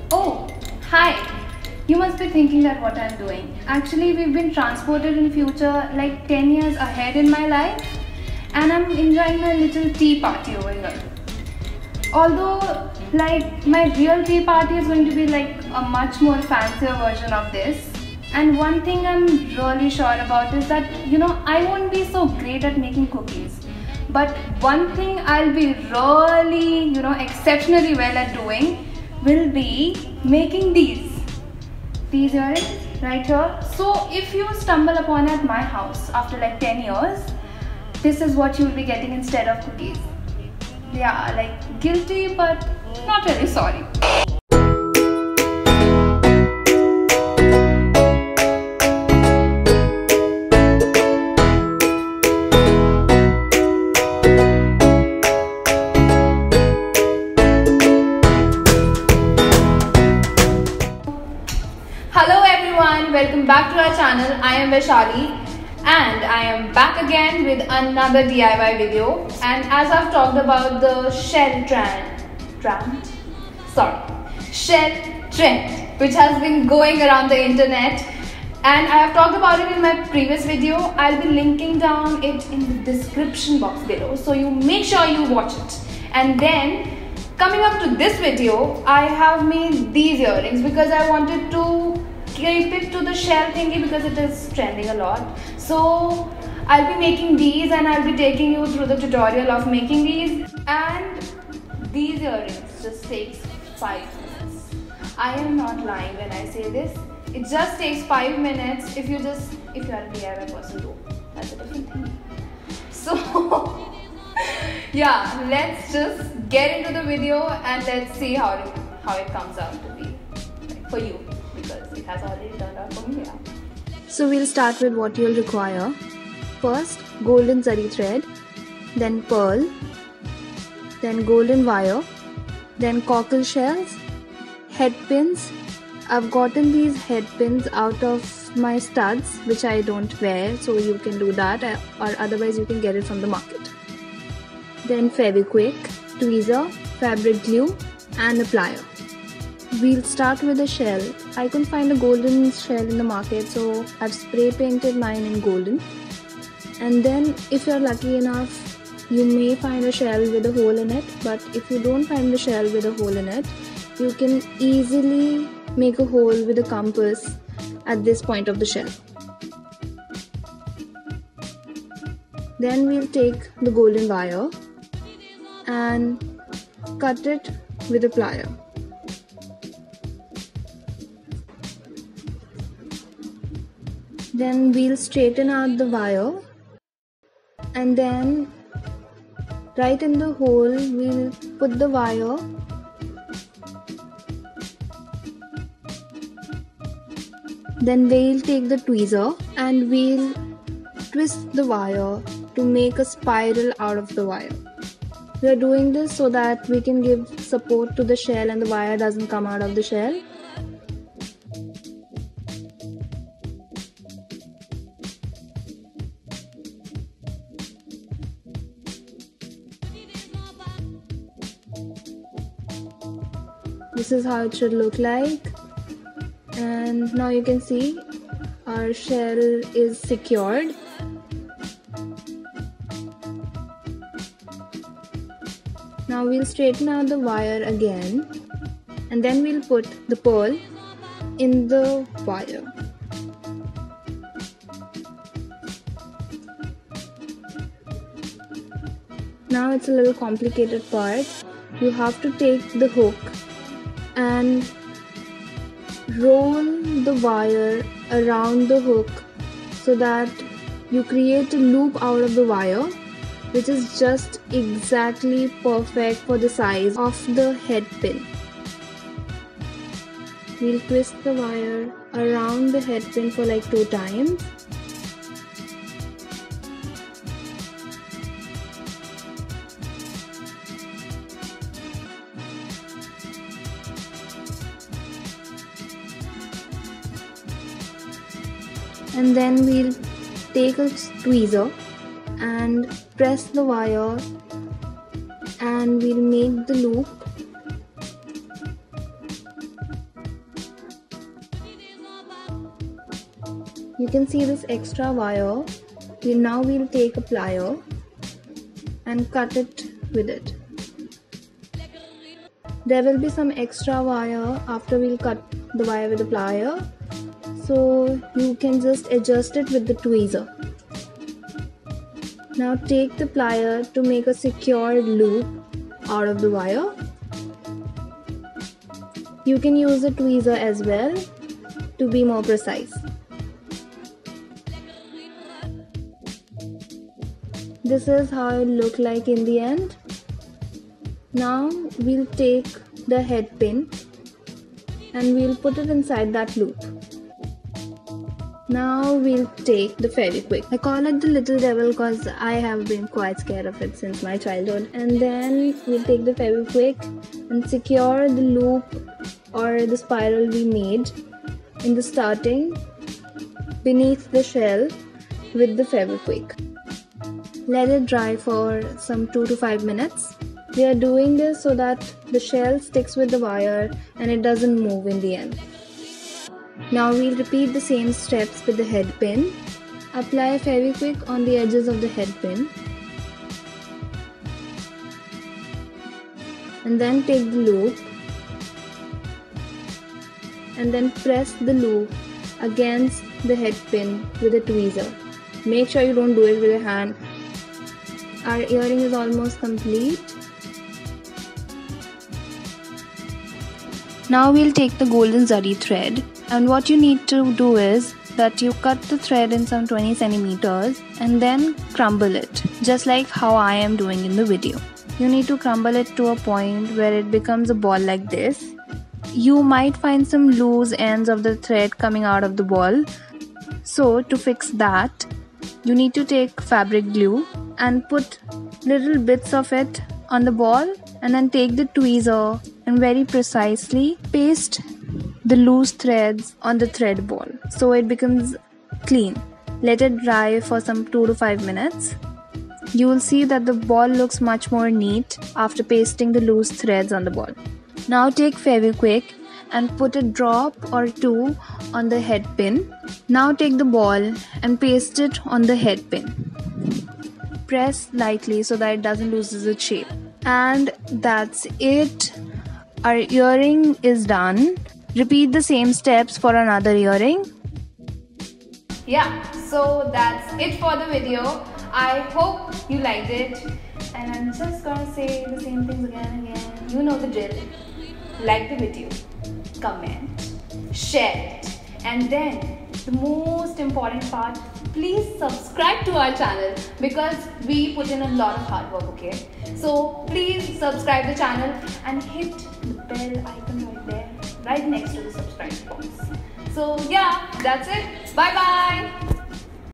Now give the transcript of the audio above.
Oh, hi! You must be thinking that what I'm doing. Actually, we've been transported in future like 10 years ahead in my life, and I'm enjoying my little tea party over here. Although, like, my real tea party is going to be like a much more fancier version of this. And one thing I'm really sure about is that, I won't be so great at making cookies. But one thing I'll be really, exceptionally well at doing will be making these earrings right here. So if you stumble upon at my house after like 10 years, this is what you'll be getting instead of cookies. Yeah, like guilty but not really sorry. Hello everyone, welcome back to our channel. I am Vaishali and I am back again with another DIY video. And as I've talked about the shell trend which has been going around the internet, and I have talked about it in my previous video. I'll be linking down it in the description box below, so you make sure you watch it. And then coming up to this video, I have made these earrings because I wanted to keep it to the shell thingy because it is trending a lot. So I'll be making these and I'll be taking you through the tutorial of making these. And these earrings just takes 5 minutes. I am not lying when I say this. It just takes 5 minutes if you are a DIY person too. That's a different thing. So yeah, let's just get into the video and let's see how it comes out to be for you, because it has already turned out for me. Yeah. So we'll start with what you'll require. First, golden zari thread, then pearl, then golden wire, then cockle shells, head pins. I've gotten these head pins out of my studs which I don't wear, so you can do that, or otherwise you can get it from the market. Then Fevikwik, tweezer, fabric glue and a plier. We'll start with the shell. I couldn't find a golden shell in the market, so I've spray painted mine in golden. And then if you're lucky enough, you may find a shell with a hole in it, but if you don't find the shell with a hole in it, you can easily make a hole with a compass at this point of the shell. Then we'll take the golden wire and cut it with a plier. Then we'll straighten out the wire, and then right in the hole we'll put the wire. Then we'll take the tweezer and we'll twist the wire to make a spiral out of the wire. We are doing this so that we can give support to the shell and the wire doesn't come out of the shell. This is how it should look like. And now you can see our shell is secured. Now we'll straighten out the wire again, and then we'll put the pearl in the wire. Now it's a little complicated part. You have to take the hook and roll the wire around the hook so that you create a loop out of the wire, which is just exactly perfect for the size of the head pin. We'll twist the wire around the head pin for like 2 times. And then we'll take a tweezer and press the wire and we'll make the loop You can see this extra wire. Now we'll take a plier and cut it with it. There will be some extra wire after we'll cut the wire with the plier, so you can just adjust it with the tweezer. Now take the plier to make a secured loop out of the wire. You can use a tweezer as well to be more precise. This is how it look like in the end. Now we'll take the head pin and we'll put it inside that loop. Now we'll take the Fevikwik. I call it the little devil because I have been quite scared of it since my childhood. And then we'll take the Fevikwik and secure the loop or the spiral we made in the starting beneath the shell with the Fevikwik. Let it dry for some 2 to 5 minutes. We are doing this so that the shell sticks with the wire and it doesn't move in the end. Now we'll repeat the same steps with the head pin. Apply Fevikwik on the edges of the head pin. And then take the loop. And then press the loop against the head pin with a tweezer. Make sure you don't do it with your hand. Our earring is almost complete. Now we'll take the golden zari thread, and what you need to do is that you cut the thread in some 20 centimeters and then crumble it, just like how I am doing in the video. You need to crumble it to a point where it becomes a ball like this. You might find some loose ends of the thread coming out of the ball. So to fix that, you need to take fabric glue and put little bits of it on the ball, and then take the tweezer and very precisely paste the loose threads on the thread ball so it becomes clean. Let it dry for some 2 to 5 minutes. You will see that the ball looks much more neat after pasting the loose threads on the ball. Now take Fevikwik and put a drop or 2 on the head pin. Now take the ball and paste it on the head pin. Press lightly so that it doesn't lose its shape. And that's it. Our earring is done. Repeat the same steps for another earring. Yeah, so that's it for the video. I hope you liked it. And I'm just gonna say the same things again and again. You know the drill. Like the video, comment, share it, and then the most important part, please subscribe to our channel because we put in a lot of hard work, okay? So please subscribe the channel and hit the bell icon right there, right next to the subscribe box. So yeah, that's it. Bye bye.